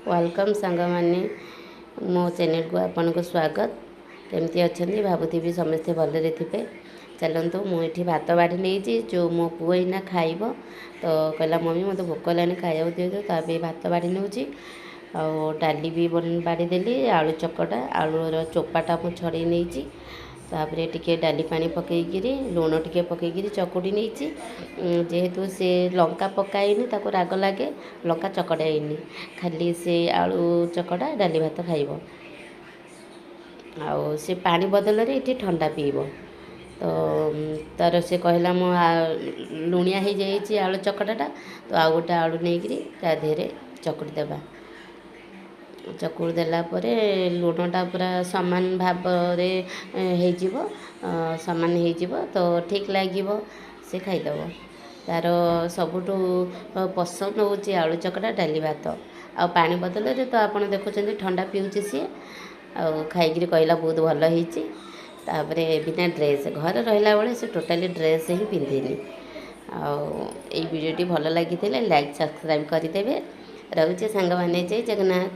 Welcome सांग माने मो चैनल को आपन को स्वागत। केमती अच्छा भावुथी समस्ते भलरे थे। चलतु मुझे भात बाढ़ी नहीं जो मो पुआ इना खाइब तो कहला मम्मी मत भोक लानी खाया दियो तो भात बाढ़ी नौ डाली भी बाढ़ी देली आलू चकटा आलूर चोपाटा मुझे छड़े नहीं तापरे टिके डाली पानी पकईकि लुण टिके पकईकि चकुड़ी नहीं जेहेतु से लंका पकाईनी ताको राग लगे लंका चकड़ाईनी खाली से आलू चकड़ा डाली भात खाइब आउ से पानी बदल ये ठंडा पीब तो तार से कहला मो लुणिया हो जाइए आलू चकटाटा तो आउ गोटे आलू नहीं देहरे चकुड़ी देवा चकुड़ी देलापर लुणटा पूरा सामान भाव सामान हो तो ठीक लगे से खाईदेव तार सबुठू पसंद हो आलू चकटा डाली भात आ पानी बदल तो आपड़ देखुं ठंडा पीऊँच सी खाई कहला बहुत भल होतापर बिना ड्रेस घर रहा बेले से टोटाली ड्रेस ही पिंधिनी आई वीडियोटी भल लगी लाइक सब्सक्राइब करदे। रोचे सांग माने जय जगन्नाथ।